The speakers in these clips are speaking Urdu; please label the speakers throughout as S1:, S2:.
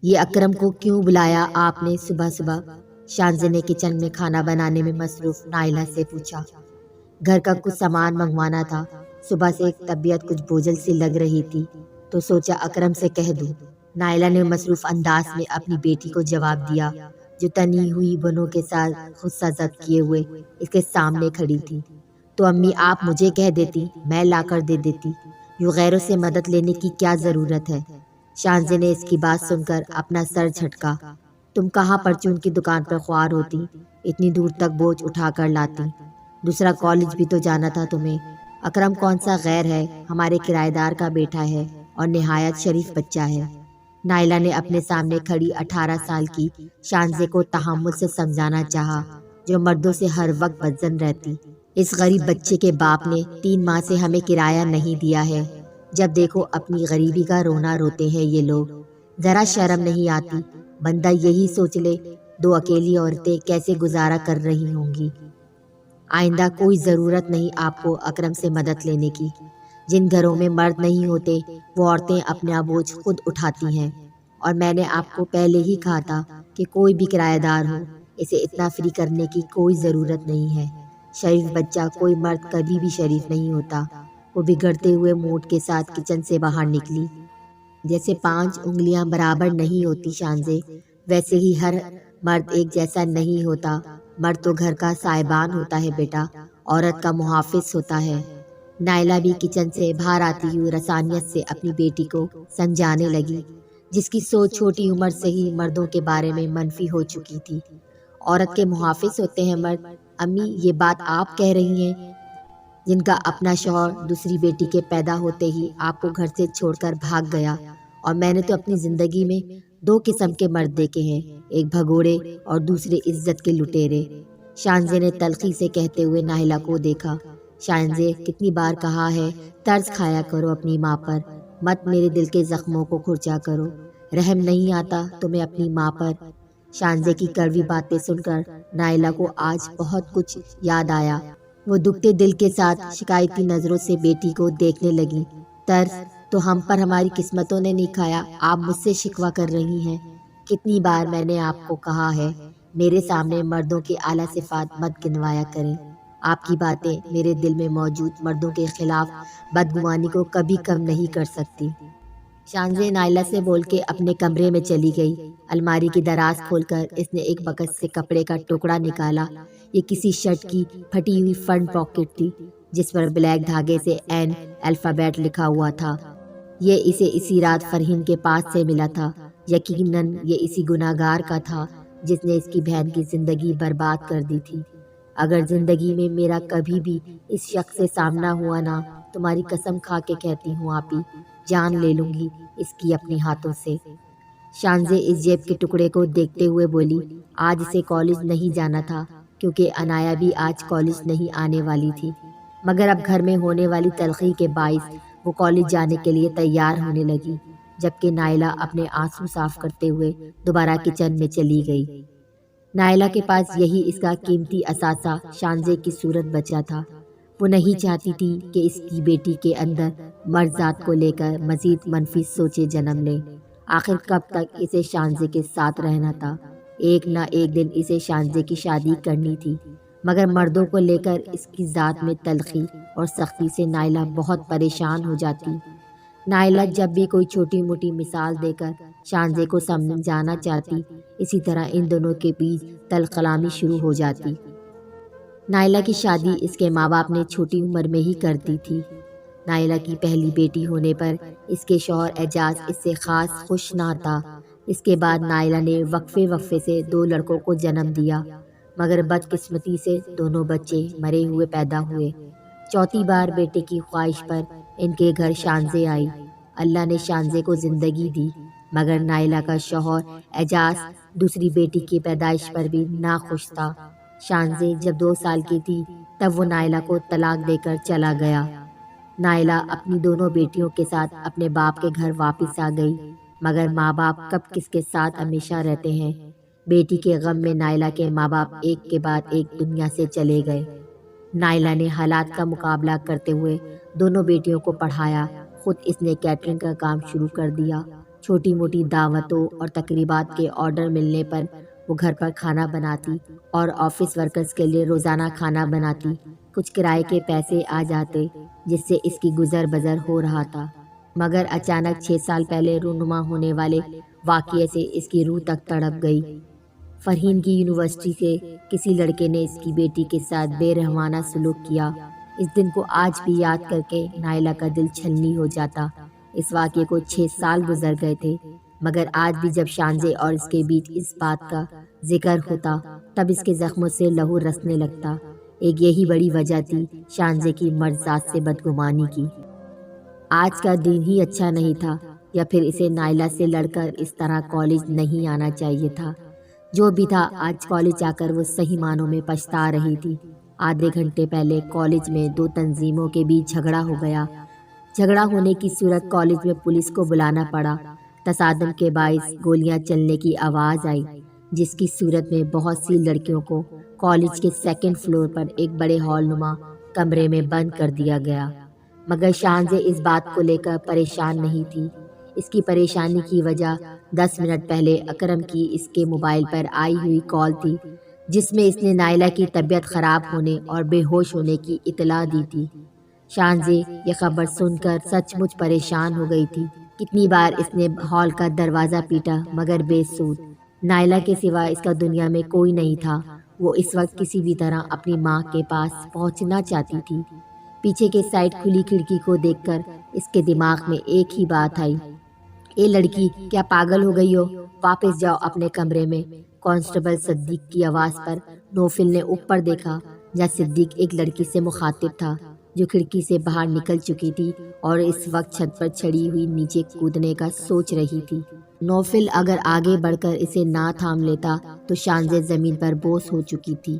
S1: یہ اکرم کو کیوں بلایا آپ نے صبح صبح؟ شانزے نے کچن میں کھانا بنانے میں مصروف نائلہ سے پوچھا۔ گھر کا کچھ سامان منگوانا تھا، صبح سے ایک طبیعت کچھ بوجھل سی لگ رہی تھی تو سوچا اکرم سے کہہ دوں۔ نائلہ نے مصروف انداز میں اپنی بیٹی کو جواب دیا، جو تنی ہوئی بنوں کے ساتھ غصہ زد کیے ہوئے اس کے سامنے کھڑی تھی۔ تو امی آپ مجھے کہہ دیتی، میں لا کر دے دیتی، یوں غیروں سے مدد لینے کی کیا ضرورت ہے؟ شانزے نے اس کی بات سن کر اپنا سر جھٹکا۔ تم کہاں پرچون کی دکان پر خوار ہوتی، اتنی دور تک بوجھ اٹھا کر لاتی؟ دوسرا کالج بھی تو جانا تھا تمہیں۔ اکرم کون سا غیر ہے، ہمارے کرایہ دار کا بیٹا ہے اور نہایت شریف بچہ ہے۔ نائلہ نے اپنے سامنے کھڑی 18 سال کی شانزے کو تحمل سے سمجھانا چاہا، جو مردوں سے ہر وقت بدظن رہتی۔ اس غریب بچے کے باپ نے 3 ماہ سے ہمیں کرایہ نہیں دیا ہے۔ جب دیکھو اپنی غریبی کا رونا روتے ہیں یہ لوگ، ذرا شرم نہیں آتی؟ بندہ یہی سوچ لے 2 اکیلی عورتیں کیسے گزارا کر رہی ہوں گی۔ آئندہ کوئی ضرورت نہیں آپ کو اکرم سے مدد لینے کی۔ جن گھروں میں مرد نہیں ہوتے وہ عورتیں اپنا بوجھ خود اٹھاتی ہیں، اور میں نے آپ کو پہلے ہی کہا تھا کہ کوئی بھی کرایہ دار ہو، اسے اتنا فری کرنے کی کوئی ضرورت نہیں ہے۔ شریف بچہ کوئی مرد کبھی بھی شریف نہیں ہوتا۔ وہ بگڑتے ہوئے موڈ کے ساتھ کچن سے باہر نکلی۔ جیسے 5 انگلیاں برابر نہیں ہوتی شانزے، ویسے ہی ہر مرد ایک جیسا نہیں ہوتا۔ مرد تو گھر کا سائبان ہوتا ہے بیٹا، عورت کا محافظ ہوتا ہے۔ نائلہ بھی کچن سے باہر آتی ہوئی رسانیت سے اپنی بیٹی کو سمجھانے لگی، جس کی سوچ چھوٹی عمر سے ہی مردوں کے بارے میں منفی ہو چکی تھی۔ عورت کے محافظ ہوتے ہیں مرد؟ امی یہ بات آپ کہہ رہی ہیں، جن کا اپنا شوہر دوسری بیٹی کے پیدا ہوتے ہی آپ کو گھر سے چھوڑ کر بھاگ گیا۔ اور میں نے تو اپنی زندگی میں 2 قسم کے مرد دیکھے ہیں، ایک بھگوڑے اور دوسرے عزت کے لٹیرے۔ شانزے نے تلخی سے کہتے ہوئے نائلہ کو دیکھا۔ شانزے کتنی بار کہا ہے، طرز کھایا کرو اپنی ماں پر، مت میرے دل کے زخموں کو کھرچا کرو۔ رحم نہیں آتا تمہیں اپنی ماں پر؟ شانزے کی کڑوی باتیں سن کر نائلہ کو آج بہت کچھ یاد آیا۔ وہ دکھتے دل کے ساتھ شکایتی نظروں سے بیٹی کو دیکھنے لگی۔ طرز تو ہم پر ہماری قسمتوں نے نہیں کھایا، آپ مجھ سے شکوہ کر رہی ہیں؟ کتنی بار میں نے آپ کو کہا ہے، میرے سامنے مردوں کے اعلیٰ صفات مت گنوایا کریں۔ آپ کی باتیں میرے دل میں موجود مردوں کے خلاف بدگمانی کو کبھی کم نہیں کر سکتی۔ شانزے نائلہ سے بول کے اپنے کمرے میں چلی گئی۔ الماری کی دراز کھول کر اس نے ایک بکس سے کپڑے کا ٹکڑا نکالا۔ یہ کسی شرٹ کی پھٹی ہوئی فرنٹ پاکٹ تھی، جس پر بلیک دھاگے سے این الفابیٹ لکھا ہوا تھا۔ یہ اسے اسی رات فرحین کے پاس سے ملا تھا۔ یقیناً یہ اسی گناہگار کا تھا جس نے اس کی بہن کی زندگی برباد کر دی تھی۔ اگر زندگی میں میرا کبھی بھی اس شخص سے سامنا ہوا نا، تمہاری قسم کھا کے کہتی ہوں آپی، جان لے لوں گی اس کی اپنے ہاتھوں سے۔ شانزے اس جیب کے ٹکڑے کو دیکھتے ہوئے بولی، آج اسے کالج نہیں جانا تھا کیونکہ انایا بھی آج کالج نہیں آنے والی تھی، مگر اب گھر میں ہونے والی تلخی کے باعث وہ کالج جانے کے لیے تیار ہونے لگی، جبکہ نائلہ اپنے آنسو صاف کرتے ہوئے دوبارہ کچن میں چلی گئی۔ نائلہ کے پاس یہی اس کا قیمتی اثاثہ شانزے کی صورت بچا تھا۔ وہ نہیں چاہتی تھی کہ اس کی بیٹی کے اندر مرد ذات کو لے کر مزید منفی سوچیں جنم لیں۔ آخر کب تک اسے شانزے کے ساتھ رہنا تھا؟ ایک نہ ایک دن اسے شانزے کی شادی کرنی تھی، مگر مردوں کو لے کر اس کی ذات میں تلخی اور سختی سے نائلہ بہت پریشان ہو جاتی۔ نائلہ جب بھی کوئی چھوٹی موٹی مثال دے کر شانزے کو سمجھانا چاہتی، اسی طرح ان دونوں کے بیچ تلخ کلامی شروع ہو جاتی۔ نائلہ کی شادی اس کے ماں باپ نے چھوٹی عمر میں ہی کر دی تھی۔ نائلہ کی پہلی بیٹی ہونے پر اس کے شوہر اعجاز اس سے خاص خوش نہ تھا۔ اس کے بعد نائلہ نے وقفے سے 2 لڑکوں کو جنم دیا، مگر بدقسمتی سے دونوں بچے مرے ہوئے پیدا ہوئے۔ چوتھی بار بیٹے کی خواہش پر ان کے گھر شانزے آئی۔ اللہ نے شانزے کو زندگی دی، مگر نائلہ کا شوہر اعجاز دوسری بیٹی کی پیدائش پر بھی ناخوش تھا۔ شانزے جب 2 سال کی تھی تب وہ نائلہ کو طلاق دے کر چلا گیا۔ نائلہ اپنی دونوں بیٹیوں کے ساتھ اپنے باپ کے گھر واپس آ گئی، مگر ماں باپ کب کس کے ساتھ ہمیشہ رہتے ہیں۔ بیٹی کے غم میں نائلہ کے ماں باپ ایک کے بعد ایک دنیا سے چلے گئے۔ نائلہ نے حالات کا مقابلہ کرتے ہوئے دونوں بیٹیوں کو پڑھایا، خود اس نے کیٹرنگ کا کام شروع کر دیا۔ چھوٹی موٹی دعوتوں اور تقریبات کے آرڈر ملنے پر وہ گھر پر کھانا بناتی اور آفس ورکرز کے لیے روزانہ کھانا بناتی۔ کچھ کرائے کے پیسے آ جاتے جس سے اس کی گزر بسر ہو رہا تھا، مگر اچانک 6 سال پہلے رونما ہونے والے واقعے سے اس کی روح تک تڑپ گئی۔ فرحین کی یونیورسٹی سے کسی لڑکے نے اس کی بیٹی کے ساتھ بے رحمانہ سلوک کیا۔ اس دن کو آج بھی یاد کر کے نائلہ کا دل چھلنی ہو جاتا۔ اس واقعے کو 6 سال گزر گئے تھے، مگر آج بھی جب شانزے اور اس کے بیچ اس بات کا ذکر ہوتا تب اس کے زخموں سے لہو رسنے لگتا۔ ایک یہی بڑی وجہ تھی شانزے کی مرضات سے بدگمانی کی۔ آج کا دن ہی اچھا نہیں تھا، یا پھر اسے نائلہ سے لڑ کر اس طرح کالج نہیں آنا چاہیے تھا۔ جو بھی تھا، آج کالج آ کر وہ صحیح معنوں میں پچھتا رہی تھی۔ آدھے گھنٹے پہلے کالج میں 2 تنظیموں کے بیچ جھگڑا ہو گیا۔ جھگڑا ہونے کی صورت کالج میں پولیس کو بلانا پڑا۔ تصادم کے باعث گولیاں چلنے کی آواز آئی، جس کی صورت میں بہت سی لڑکیوں کو کالج کے 2nd فلور پر ایک بڑے ہال نما کمرے میں بند کر دیا گیا۔ مگر شانزے اس بات کو لے کر پریشان نہیں تھی۔ اس کی پریشانی کی وجہ 10 منٹ پہلے اکرم کی اس کے موبائل پر آئی ہوئی کال تھی، جس میں اس نے نائلہ کی طبیعت خراب ہونے اور بے ہوش ہونے کی اطلاع دی تھی۔ شانزے یہ خبر سن کر سچ مچ پریشان ہو گئی تھی۔ کتنی بار اس نے ہال کا دروازہ پیٹا مگر بے سود۔ نائلہ کے سوا اس کا دنیا میں کوئی نہیں تھا۔ وہ اس وقت کسی بھی طرح اپنی ماں کے پاس پہنچنا چاہتی تھی۔ پیچھے کے سائڈ کھلی کھڑکی کو دیکھ کر اس کے دماغ میں ایک ہی بات آئی، اے لڑکی، کیا پاگل ہو گئی ہو؟ واپس جاؤ اپنے کمرے میں۔ کانسٹیبل صدیق کی آواز پر نوفل نے اوپر دیکھا، جہاں صدیق ایک لڑکی سے مخاطب تھا جو کھڑکی سے باہر نکل چکی تھی اور اس وقت چھت پر چڑھی ہوئی نیچے کودنے کا سوچ رہی تھی۔ نوفل اگر آگے بڑھ کر اسے نہ تھام لیتا تو شانزے زمین پر بوس ہو چکی تھی۔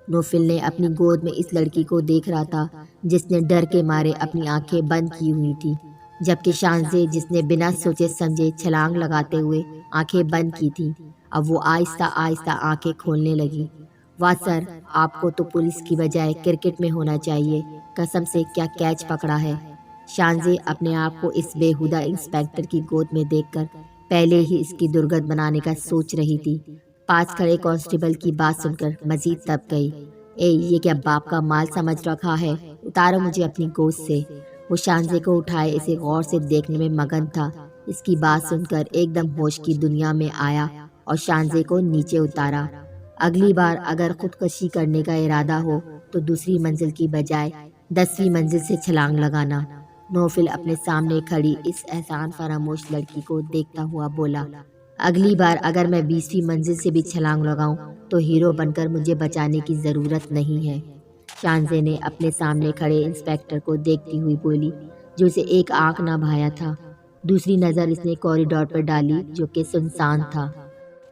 S1: نوفل نے اپنی گود میں اس لڑکی کو دیکھ رہا تھا جس نے ڈر کے مارے اپنی آنکھیں بند کی ہوئی تھی، جبکہ شانزے جس نے بنا سوچے سمجھے چھلانگ لگاتے ہوئے آنکھیں بند کی تھیں، اب وہ آہستہ آہستہ آنکھیں کھولنے لگی۔ واہ سر، آپ کو تو پولیس کی بجائے کرکٹ میں ہونا چاہیے، قسم سے کیا کیچ پکڑا ہے۔ شانزے اپنے آپ کو اس بےہودہ انسپیکٹر کی گود میں دیکھ کر پہلے ہی اس کی درگت بنانے کا سوچ رہی تھی۔ پاس کھڑے کانسٹیبل کی بات سن کر مزید تپ گئی۔ اے، یہ کیا باپ کا مال سمجھ رکھا ہے؟ اتارو مجھے اپنی گود سے۔ وہ شانزے کو اٹھائے اسے غور سے دیکھنے میں مگن تھا۔ اس کی بات سن کر ایک دم ہوش کی دنیا میں آیا اور شانزے کو نیچے اتارا۔ اگلی بار اگر خودکشی کرنے کا ارادہ ہو تو دوسری منزل کی بجائے 10ویں منزل سے چھلانگ لگانا۔ نوفل اپنے سامنے کھڑی اس احسان فراموش لڑکی کو دیکھتا ہوا بولا، اگلی بار اگر میں 20ویں منزل سے بھی چھلانگ لگاؤں تو ہیرو بن کر مجھے بچانے کی ضرورت نہیں ہے۔ شانزے نے اپنے سامنے کھڑے انسپیکٹر کو دیکھتی ہوئی بولی، جو اسے ایک آنکھ نہ بھایا تھا۔ دوسری نظر اس نے کوریڈور پر ڈالی جو کہ سنسان تھا۔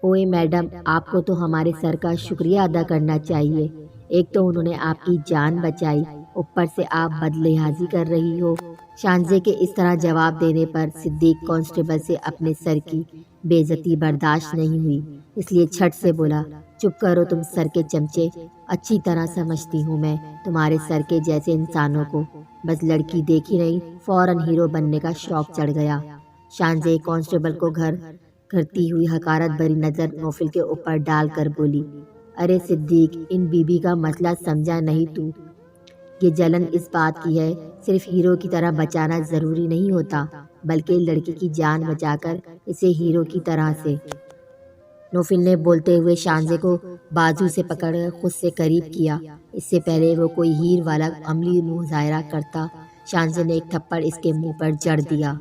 S1: اوئے میڈم، آپ کو تو ہمارے سر کا شکریہ ادا کرنا چاہیے۔ ایک تو انہوں نے آپ کی جان بچائی، اوپر سے آپ بدلحاظی کر رہی ہو۔ شانزے کے اس طرح جواب دینے پر صدیق کانسٹیبل سے اپنے سر کی بے عزتی برداشت نہیں ہوئی، اس لیے چھٹ سے بولا، چپ کرو تم سر کے چمچے، اچھی طرح سمجھتی ہوں میں تمہارے سر کے جیسے انسانوں کو، بس لڑکی دیکھی نہیں فوراً ہیرو بننے کا شوق چڑھ گیا۔ شانزے کانسٹیبل کو گھر کرتی ہوئی حقارت بھری نظر نوفل کے اوپر ڈال کر بولی، ارے صدیق، ان بی بی کا مسئلہ سمجھا نہیں تو؟ یہ جلن اس بات کی ہے صرف ہیرو کی طرح بچانا ضروری نہیں ہوتا، بلکہ لڑکی کی جان بچا کر اسے ہیرو کی طرح سے۔ نوفل نے بولتے ہوئے شانزے کو بازو سے پکڑ کر خود سے قریب کیا۔ اس سے پہلے وہ کوئی ہیر والا عملی مظاہرہ کرتا، شانزے نے ایک تھپڑ اس کے منہ پر جڑ دیا۔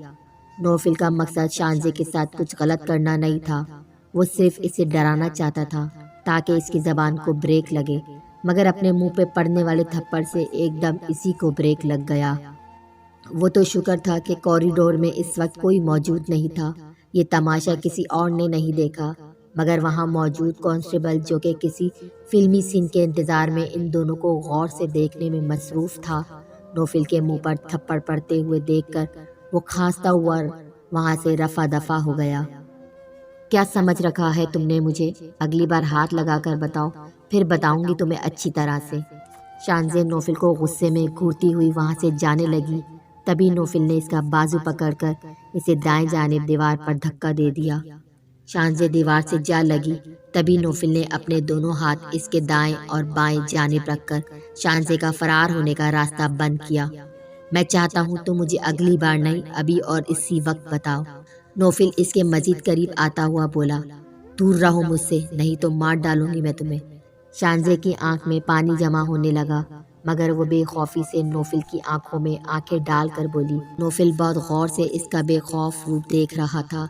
S1: نوفل کا مقصد شانزے کے ساتھ کچھ غلط کرنا نہیں تھا، وہ صرف اسے ڈرانا چاہتا تھا تاکہ اس کی زبان کو بریک لگے، مگر اپنے منہ پہ پڑنے والے تھپڑ سے ایک دم اسی کو بریک لگ گیا۔ وہ تو شکر تھا کہ کوریڈور میں اس وقت کوئی موجود نہیں تھا، یہ تماشا کسی اور نے نہیں دیکھا، مگر وہاں موجود کانسٹیبل جو کہ کسی فلمی سین کے انتظار میں ان دونوں کو غور سے دیکھنے میں مصروف تھا، نوفل کے منہ پر تھپڑ پڑتے ہوئے دیکھ کر وہ کھانستا ہوا وہاں سے رفع دفع ہو گیا۔ کیا سمجھ رکھا ہے تم نے مجھے؟ اگلی بار ہاتھ لگا کر بتاؤ، پھر بتاؤں گی تمہیں اچھی طرح سے۔ شانزے نوفل کو غصے میں گھورتی ہوئی وہاں سے جانے لگی، تبھی نوفل نے اس کا بازو پکڑ کر اسے دائیں جانب دیوار پر دھکا دے دیا۔ شانزیں دیوار سے جا لگی۔ تبھی نوفل نے اپنے دونوں ہاتھ اس کے دائیں اور بائیں جانب رکھ کر شانزے کا فرار ہونے کا راستہ بند کیا۔ میں چاہتا ہوں تو مجھے اگلی بار نہیں، ابھی اور اسی وقت بتاؤ۔ نوفل اس کے مزید قریب آتا ہوا بولا۔ دور رہو مجھ سے، نہیں تو مار ڈالوں گی میں تمہیں۔ شانزے کی آنکھ میں پانی جمع ہونے لگا، مگر وہ بے خوفی سے نوفل کی آنکھوں میں آنکھیں ڈال کر بولی۔ نوفل بہت غور سے اس کا بے خوف روپ دیکھ رہا تھا۔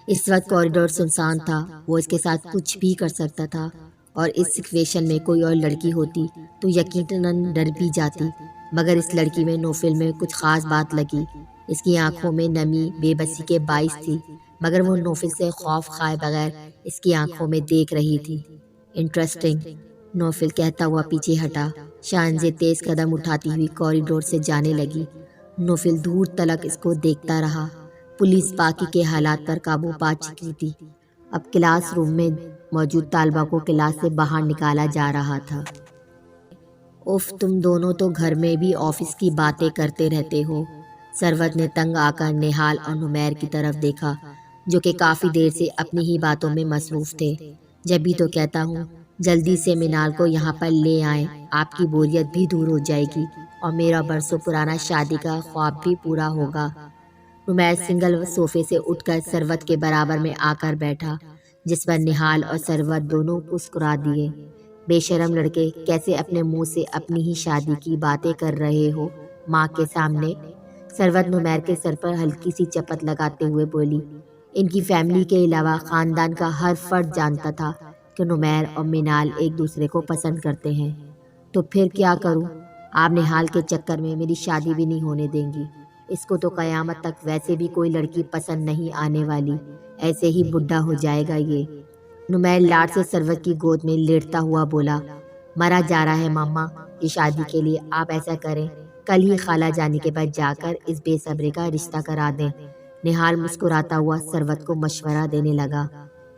S1: اس وقت کوریڈور سنسان تھا، وہ اس کے ساتھ کچھ بھی کر سکتا تھا، اور اس سچویشن میں کوئی اور لڑکی ہوتی تو یقیناً ڈر بھی جاتی، مگر اس لڑکی میں نوفل میں کچھ خاص بات لگی۔ اس کی آنکھوں میں نمی بے بسی کے باعث تھی، مگر وہ نوفل سے خوف کھائے بغیر اس کی آنکھوں میں دیکھ رہی تھی۔ انٹرسٹنگ، نوفل کہتا ہوا پیچھے ہٹا۔ شانزیں تیز قدم اٹھاتی ہوئی کوریڈور سے جانے لگی۔ نوفل دور تلک اس کو دیکھتا رہا۔ پولیس باقی کے حالات پر قابو پا چکی تھی۔ اب کلاس روم میں موجود طالبہ کو کلاس سے باہر نکالا جا رہا تھا۔ اف، تم دونوں تو گھر میں بھی آفس کی باتیں کرتے رہتے ہو۔ ثروت نے تنگ آ کر نہال اور نمیر کی طرف دیکھا، جو کہ کافی دیر سے اپنی ہی باتوں میں مصروف تھے۔ جبھی تو کہتا ہوں جلدی سے منال کو یہاں پر لے آئیں، آپ کی بوریت بھی دور ہو جائے گی اور میرا برسوں پرانا شادی کا خواب بھی پورا ہوگا۔ نمیر سنگل صوفے سے اٹھ کر ثروت کے برابر میں آ کر بیٹھا، جس پر نہال اور ثروت دونوں مسکرا دیے۔ بے شرم لڑکے، کیسے اپنے منہ سے اپنی ہی شادی کی باتیں کر رہے ہو ماں کے سامنے؟ ثروت نمیر کے سر پر ہلکی سی چپت لگاتے ہوئے بولی۔ ان کی فیملی کے علاوہ خاندان کا ہر فرد جانتا تھا کہ نمیر اور منال ایک دوسرے کو پسند کرتے ہیں۔ تو پھر کیا کروں؟ آپ نہال کے چکر میں میری شادی بھی نہیں ہونے دیں گی۔ اس کو تو قیامت تک ویسے بھی کوئی لڑکی پسند نہیں آنے والی، ایسے ہی بڈھا ہو جائے گا یہ۔ نمیر لاڈ سے ثروت کی گود میں لیٹتا ہوا بولا۔ مرا جا رہا ہے ماما کی شادی کے لیے، آپ ایسا کریں کل ہی خالہ جانے کے بعد جا کر اس بے صبرے کا رشتہ کرا دیں۔ نہال مسکراتا ہوا ثروت کو مشورہ دینے لگا۔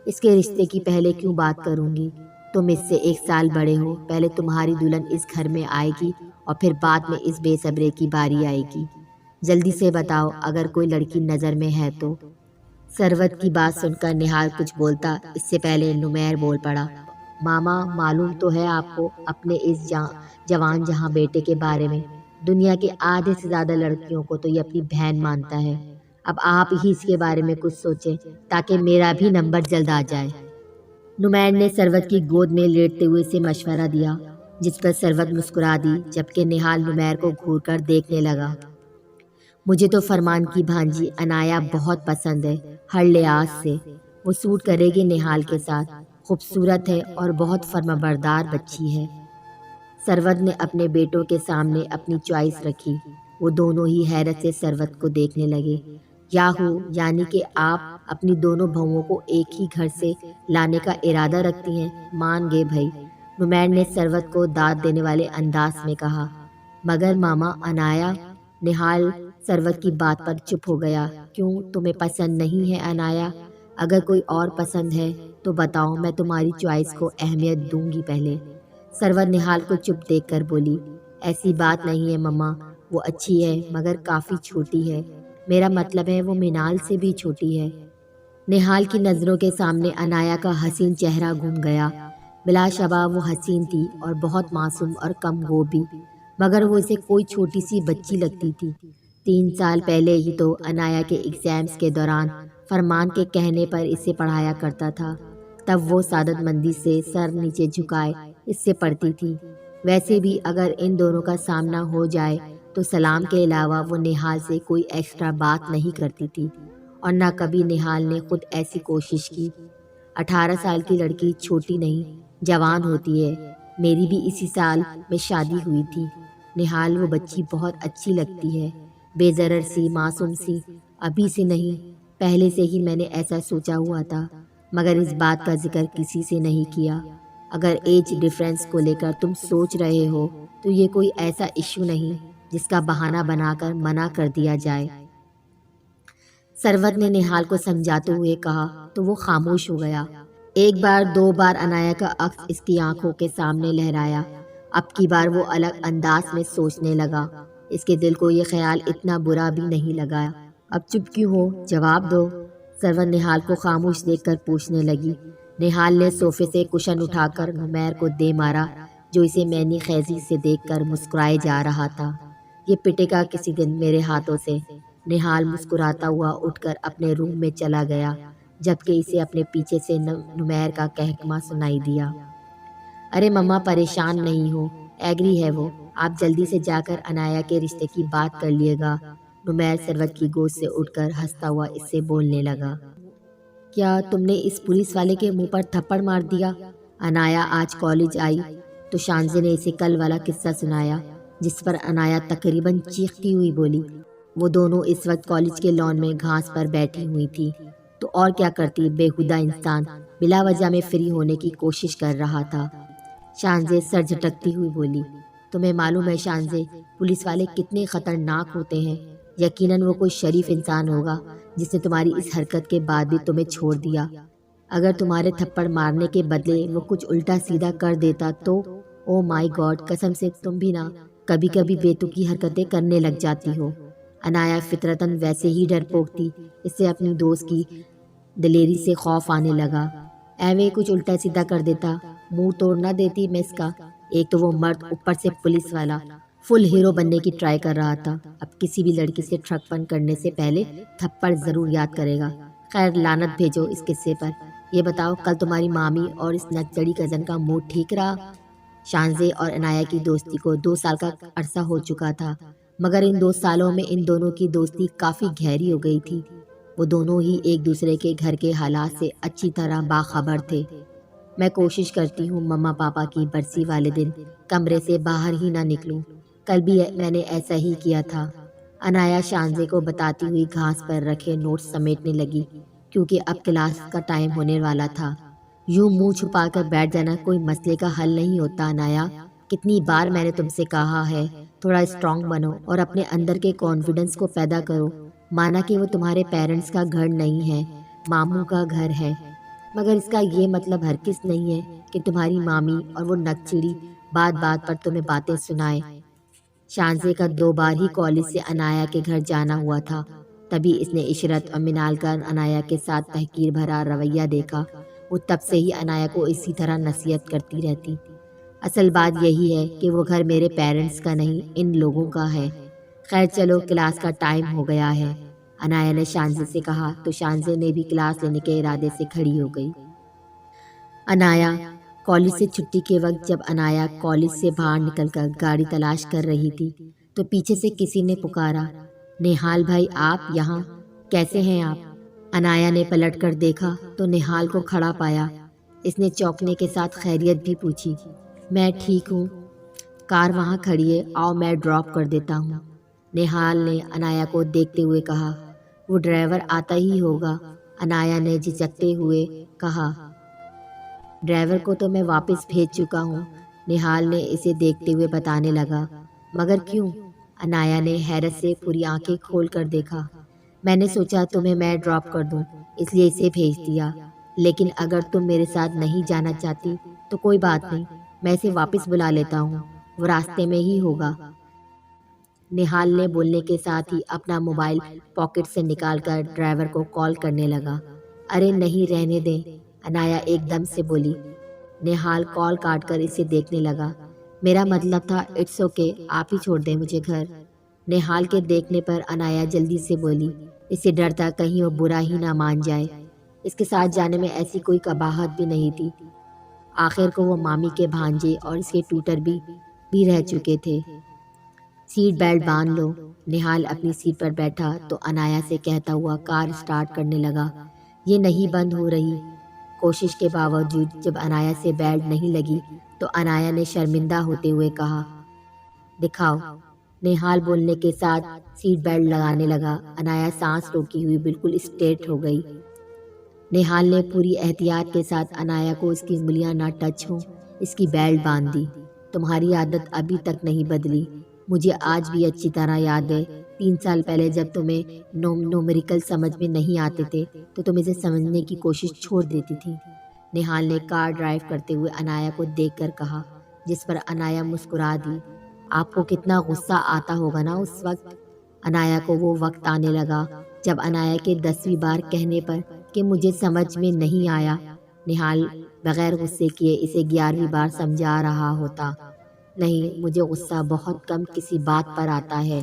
S1: اس کے رشتے کی پہلے کیوں بات کروں گی؟ تم اس سے 1 سال بڑے ہو، پہلے تمہاری دلہن اس گھر میں آئے گی اور پھر بعد میں اس بے صبرے کی باری آئے گی۔ جلدی سے بتاؤ اگر کوئی لڑکی نظر میں ہے تو۔ ثروت کی بات سن کر نہال کچھ بولتا، اس سے پہلے نمیر بول پڑا۔ ماما، معلوم تو ہے آپ کو اپنے اس جوان جہاں بیٹے کے بارے میں۔ دنیا کے آدھے سے زیادہ لڑکیوں کو تو یہ اپنی بہن مانتا ہے۔ اب آپ ہی اس کے بارے میں کچھ سوچیں تاکہ میرا بھی نمبر جلد آ جائے۔ نمیر نے ثروت کی گود میں لیٹتے ہوئے اسے مشورہ دیا، جس پر ثروت مسکرا دی، جبکہ نہال نمیر کو گھور کر دیکھنے لگا۔ مجھے تو فرمان کی بھانجی عنایا بہت پسند ہے، ہر لحاظ سے وہ سوٹ کرے گی نہال کے ساتھ، خوبصورت ہے اور بہت فرمانبردار بچی ہے۔ ثروت نے اپنے بیٹوں کے سامنے اپنی چوائس رکھی۔ وہ دونوں ہی حیرت سے ثروت کو دیکھنے لگے۔ یاہو، یعنی کہ آپ اپنی دونوں بہوؤں کو ایک ہی گھر سے لانے کا ارادہ رکھتی ہیں؟ مان گئے بھائی، نمیر نے ثروت کو داد دینے والے انداز میں کہا۔ مگر ماما عنایا، نہال ثروت کی بات پر چپ ہو گیا۔ کیوں، تمہیں پسند نہیں ہے عنایا؟ اگر کوئی اور پسند ہے تو بتاؤ، میں تمہاری چوائس کو اہمیت دوں گی پہلے۔ ثروت نہال کو چپ دیکھ کر بولی۔ ایسی بات نہیں ہے مما، وہ اچھی ہے مگر کافی چھوٹی ہے، میرا مطلب ہے وہ منال سے بھی چھوٹی ہے۔ نہال کی نظروں کے سامنے عنایا کا حسین چہرہ گھوم گیا۔ بلا شبہ وہ حسین تھی اور بہت معصوم اور کم گو بھی، مگر وہ اسے کوئی چھوٹی سی بچی لگتی تھی۔ 3 سال پہلے ہی تو عنایا کے ایگزامز کے دوران فرمان کے کہنے پر اسے پڑھایا کرتا تھا، تب وہ سعادت مندی سے سر نیچے جھکائے اس سے پڑھتی تھی۔ ویسے بھی اگر ان دونوں کا سامنا ہو جائے تو سلام کے علاوہ وہ نہال سے کوئی ایکسٹرا بات نہیں کرتی تھی، اور نہ کبھی نہال نے خود ایسی کوشش کی۔ 18 سال کی لڑکی چھوٹی نہیں، جوان ہوتی ہے۔ میری بھی اسی سال میں شادی ہوئی تھی۔ نہال وہ بچی بہت اچھی لگتی ہے، بے ضرر سی، معصوم سی۔ ابھی سے نہیں، پہلے سے ہی میں نے ایسا سوچا ہوا تھا، مگر اس بات کا ذکر کسی سے نہیں کیا۔ اگر ایج ڈیفرنس کو لے کر تم سوچ رہے ہو تو یہ کوئی ایسا ایشو نہیں جس کا بہانہ بنا کر منع کر دیا جائے۔ ثروت نے نہال کو سمجھاتے ہوئے کہا تو وہ خاموش ہو گیا۔ 1 بار 2 بار عنایا کا عکس اس کی آنکھوں کے سامنے لہرایا۔ اب کی بار وہ الگ انداز میں سوچنے لگا۔ اس کے دل کو یہ خیال اتنا برا بھی نہیں لگا۔ اب چپ کیوں ہو؟ جواب دو، سرور نہال کو خاموش دیکھ کر پوچھنے لگی۔ نہال نے صوفے سے کشن اٹھا کر نمیر کو دے مارا، جو اسے مینی خیزی سے دیکھ کر مسکرائے جا رہا تھا۔ یہ پٹے گا کسی دن میرے ہاتھوں سے۔ نہال مسکراتا ہوا اٹھ کر اپنے روم میں چلا گیا، جبکہ اسے اپنے پیچھے سے نمیر کا کہکما سنائی دیا۔ ارے مما پریشان نہیں ہو، ایگری ہے وہ، آپ جلدی سے جا کر انایا کے رشتے کی بات کر لیے گا۔ نمیر سرور کی گود سے اٹھ کر ہنستا ہوا اس سے بولنے لگا۔ کیا تم نے اس پولیس والے کے منہ پر تھپڑ مار دیا؟ انایا آج کالج آئی تو شانزے نے اسے کل والا قصہ سنایا، جس پر انایا تقریباً چیختی ہوئی بولی۔ وہ دونوں اس وقت کالج کے لان میں گھاس پر بیٹھی ہوئی تھی، تو اور کیا کرتی، بےہودہ انسان بلا وجہ میں فری ہونے کی کوشش کر رہا تھا۔ شانزے سر جھٹکتی ہوئی بولی، تمہیں معلوم ہے شانزے، پولیس والے کتنے خطرناک ہوتے ہیں؟ یقیناً وہ کوئی شریف انسان ہوگا جس نے تمہاری اس حرکت کے بعد بھی تمہیں چھوڑ دیا۔ اگر تمہارے تھپڑ مارنے کے بدلے وہ کچھ الٹا سیدھا کر دیتا تو، او مائی گاڈ، قسم سے تم بھی نہ کبھی کبھی بے تکی حرکتیں کرنے لگ جاتی ہو۔ انایا فطرتاً ویسے ہی ڈرپوک تھی، اس سے اپنی دوست کی دلیری سے خوف آنے لگا۔ ایویں کچھ الٹا سیدھا کر دیتا، منہ توڑ نہ دیتی میں اس کا۔ ایک تو وہ مرد، اوپر سے پولیس والا، فل ہیرو بننے کی ٹرائی کر رہا تھا۔ اب کسی بھی لڑکی سے ٹھگ فن کرنے سے پہلے تھپڑ ضرور یاد کرے گا۔ خیر لعنت بھیجو اس قصے پر۔ یہ بتاؤ کل تمہاری مامی اور اس نکچڑی کزن کا موڈ ٹھیک رہا؟ شانزے اور انایا کی دوستی کو 2 سال کا عرصہ ہو چکا تھا، مگر ان 2 سالوں میں ان دونوں کی دوستی کافی گہری ہو گئی تھی۔ وہ دونوں ہی ایک دوسرے کے گھر کے حالات سے اچھی طرح باخبر تھے۔ میں کوشش کرتی ہوں مما پاپا کی برسی والے دن کمرے سے باہر ہی نہ نکلوں، کل بھی میں نے ایسا ہی کیا تھا۔ انایا شانزے کو بتاتی ہوئی گھاس پر رکھے نوٹس سمیٹنے لگی، کیونکہ اب کلاس کا ٹائم ہونے والا تھا۔ یوں منہ چھپا کر بیٹھ جانا کوئی مسئلے کا حل نہیں ہوتا انایا، کتنی بار میں نے تم سے کہا ہے تھوڑا اسٹرانگ بنو اور اپنے اندر کے کانفیڈنس کو پیدا کرو۔ مانا کہ وہ تمہارے پیرنٹس کا گھر نہیں ہے، ماموں کا گھر ہے، مگر اس کا یہ مطلب ہرگز نہیں ہے کہ تمہاری مامی اور وہ نکچڑی بات بات پر تمہیں باتیں سنائے۔ شانزے کا 2 بار ہی کالج سے انایا کے گھر جانا ہوا تھا، تبھی اس نے عشرت اور منال کا انایا کے ساتھ تحقیر بھرا رویہ دیکھا۔ وہ تب سے ہی انایا کو اسی طرح نصیحت کرتی رہتی۔ اصل بات یہی ہے کہ وہ گھر میرے پیرنٹس کا نہیں، ان لوگوں کا ہے۔ خیر چلو کلاس کا ٹائم ہو گیا ہے، انایا نے شانزے سے کہا تو شانزے نے بھی کلاس لینے کے ارادے سے کھڑی ہو گئی۔ انایا کالج سے چھٹی کے وقت جب انایا کالج سے باہر نکل کر گاڑی تلاش کر رہی تھی تو پیچھے سے کسی نے پکارا، نہال بھائی آپ یہاں، کیسے ہیں آپ؟ انایا نے پلٹ کر دیکھا تو نہال کو کھڑا پایا۔ اس نے چونکنے کے ساتھ خیریت بھی پوچھی۔ میں ٹھیک ہوں، کار وہاں کھڑی ہے، آؤ میں ڈراپ کر دیتا ہوں، نہال نے انایا کو دیکھتے ہوئے کہا۔ وہ ڈرائیور آتا ہی ہوگا، انایا نے جھجکتے ہوئے کہا۔ ڈرائیور کو تو میں واپس بھیج چکا ہوں، نہال نے اسے دیکھتے ہوئے بتانے لگا۔ مگر کیوں؟ انایا نے حیرت سے پوری آنکھیں کھول کر دیکھا۔ میں نے سوچا تمہیں میں ڈراپ کر دوں، اس لیے اسے بھیج دیا، لیکن اگر تم میرے ساتھ نہیں جانا چاہتی تو کوئی بات نہیں، میں اسے واپس بلا لیتا ہوں، وہ راستے میں ہی ہوگا۔ نہال نے بولنے کے ساتھ ہی اپنا موبائل پاکٹ سے نکال کر ڈرائیور کو کال کرنے لگا۔ ارے نہیں رہنے دیں، انایا ایک دم سے بولی۔ نہال کال کاٹ کر اسے دیکھنے لگا۔ میرا مطلب تھا اٹس اوکے، آپ ہی چھوڑ دیں مجھے گھر۔ نہال کے دیکھنے پر انایا جلدی سے بولی، اسے ڈر تھا کہیں وہ برا ہی نہ مان جائے۔ اس کے ساتھ جانے میں ایسی کوئی قباحت بھی نہیں تھی، آخر کو وہ مامی کے بھانجے اور اس کے ٹوٹر بھی رہ چکے تھے۔ سیٹ بیلٹ باندھ لو، نہال اپنی سیٹ پر بیٹھا تو انایا سے کہتا ہوا کار سٹارٹ کرنے لگا۔ یہ نہیں بند ہو رہی۔ کوشش کے باوجود جب انایا سے بیلٹ نہیں لگی تو انایا نے شرمندہ ہوتے ہوئے کہا، دکھاؤ۔ نہال بولنے کے ساتھ سیٹ بیلٹ لگانے لگا۔ انایا سانس روکی ہوئی بالکل اسٹریٹ ہو گئی۔ نہال نے پوری احتیاط کے ساتھ انایا کو اس کی انگلیاں نہ ٹچ ہوں اس کی بیلٹ باندھ دی۔ تمہاری عادت ابھی تک نہیں بدلی، مجھے آج بھی اچھی طرح یاد ہے، 3 سال پہلے جب تمہیں نومیریکل سمجھ میں نہیں آتے تھے تو تم اسے سمجھنے کی کوشش چھوڑ دیتی تھی، نہال نے کار ڈرائیو کرتے ہوئے انایا کو دیکھ کر کہا، جس پر انایا مسکرا دی۔ آپ کو کتنا غصہ آتا ہوگا نا اس وقت۔ انایا کو وہ وقت آنے لگا جب انایا کے 10ویں بار کہنے پر کہ مجھے سمجھ میں نہیں آیا، نہال بغیر غصے کیے اسے 11ویں بار سمجھا رہا ہوتا۔ نہیں، مجھے غصہ بہت کم کسی بات پر آتا ہے۔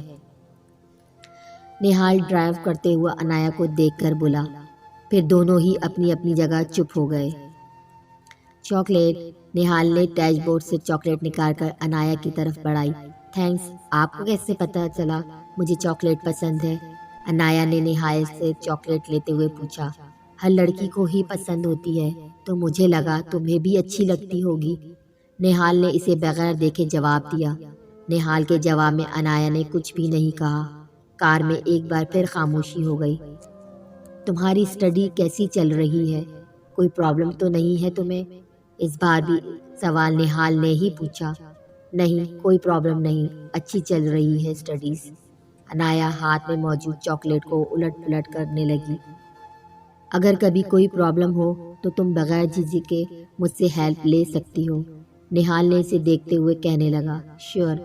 S1: نہال ڈرائیو کرتے ہوئے انایا کو دیکھ کر بولا، پھر دونوں ہی اپنی اپنی جگہ چپ ہو گئے۔ چاکلیٹ، نہال نے ڈیش بورڈ سے چاکلیٹ نکال کر انایا کی طرف بڑھائی۔ تھینکس، آپ کو کیسے پتہ چلا مجھے چاکلیٹ پسند ہے؟ انایا نے نہال سے چاکلیٹ لیتے ہوئے پوچھا۔ ہر لڑکی کو ہی پسند ہوتی ہے، تو مجھے لگا تمہیں بھی اچھی لگتی ہوگی، نہال نے اسے بغیر دیکھے جواب دیا۔ نہال کے جواب میں انایا نے کچھ بھی نہیں کہا۔ کار میں ایک بار پھر خاموشی ہو گئی۔ تمہاری اسٹڈی کیسی چل رہی ہے؟ کوئی پرابلم تو نہیں ہے تمہیں؟ اس بار بھی سوال نہال نے ہی پوچھا۔ نہیں، کوئی پرابلم نہیں، اچھی چل رہی ہے اسٹڈیز۔ انایا ہاتھ میں موجود چاکلیٹ کو الٹ پلٹ کرنے لگی۔ اگر کبھی کوئی پرابلم ہو تو تم بغیر جھجک کے مجھ سے ہیلپ لے سکتی ہو، نہال نے اسے دیکھتے ہوئے کہنے لگا۔ شیور،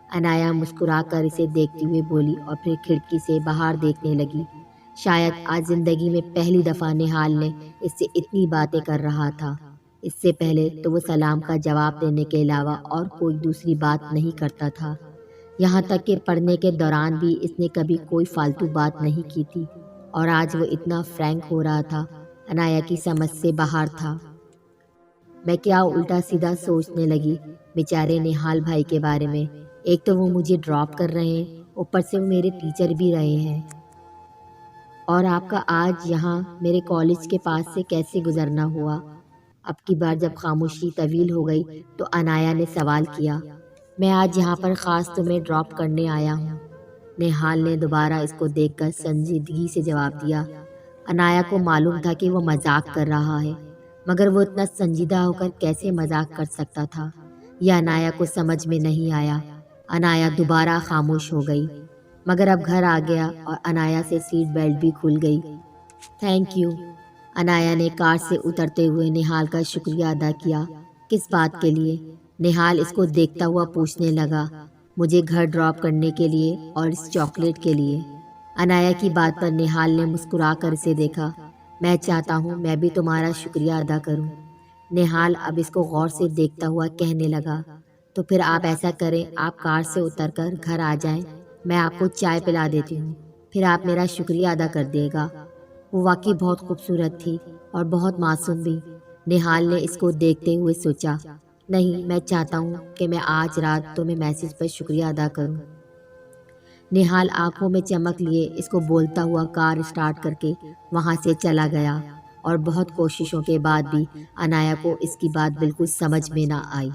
S1: انایا مسکرا کر اسے دیکھتی ہوئے بولی اور پھر کھڑکی سے باہر دیکھنے لگی۔ شاید آج زندگی میں پہلی دفعہ نہال نے اس سے اتنی باتیں کر رہا تھا۔ اس سے پہلے تو وہ سلام کا جواب دینے کے علاوہ اور کوئی دوسری بات نہیں کرتا تھا، یہاں تک کہ پڑھنے کے دوران بھی اس نے کبھی کوئی فالتو بات نہیں کی تھی، اور آج وہ اتنا فرینک ہو رہا تھا، انایا کی سمجھ سے باہر تھا۔ میں کیا الٹا سیدھا سوچنے لگی بیچارے نہال بھائی کے بارے میں۔ ایک تو وہ مجھے ڈراپ کر رہے ہیں، اوپر سے وہ میرے ٹیچر بھی رہے ہیں، اور آپ کا آج یہاں میرے کالج کے پاس سے کیسے گزرنا ہوا؟ اب کی بار جب خاموشی طویل ہو گئی تو انایا نے سوال کیا۔ میں آج یہاں پر خاص تمہیں ڈراپ کرنے آیا ہوں، نہال نے دوبارہ اس کو دیکھ کر سنجیدگی سے جواب دیا۔ انایا کو معلوم تھا کہ وہ مذاق کر رہا ہے، مگر وہ اتنا سنجیدہ ہو کر کیسے مذاق کر سکتا تھا، یہ انایا کو سمجھ میں نہیں آیا۔ انایا دوبارہ خاموش ہو گئی، مگر اب گھر آ گیا اور انایا سے سیٹ بیلٹ بھی کھل گئی۔ تھینک یو، انایا نے کار سے اترتے ہوئے نہال کا شکریہ ادا کیا۔ کس بات کے لیے؟ نہال اس کو دیکھتا ہوا پوچھنے لگا۔ مجھے گھر ڈراپ کرنے کے لیے اور اس چاکلیٹ کے لیے۔ انایا کی بات پر نہال نے مسکرا کر اسے دیکھا۔ میں چاہتا ہوں میں بھی تمہارا شکریہ ادا کروں، نہال اب اس کو غور سے دیکھتا ہوا کہنے لگا۔ تو پھر آپ ایسا کریں، آپ کار سے اتر کر گھر آ جائیں، میں آپ کو چائے پلا دیتی ہوں، پھر آپ میرا شکریہ ادا کر دے گا۔ وہ واقعی بہت خوبصورت تھی اور بہت معصوم بھی، نہال نے اس کو دیکھتے ہوئے سوچا۔ نہیں، میں چاہتا ہوں کہ میں آج رات تمہیں میسج پر شکریہ ادا کروں۔ نہال آنکھوں میں چمک لیے اس کو بولتا ہوا کار اسٹارٹ کر کے وہاں سے چلا گیا، اور بہت کوششوں کے بعد بھی انایا کو اس کی بات بالکل سمجھ میں نہ آئی۔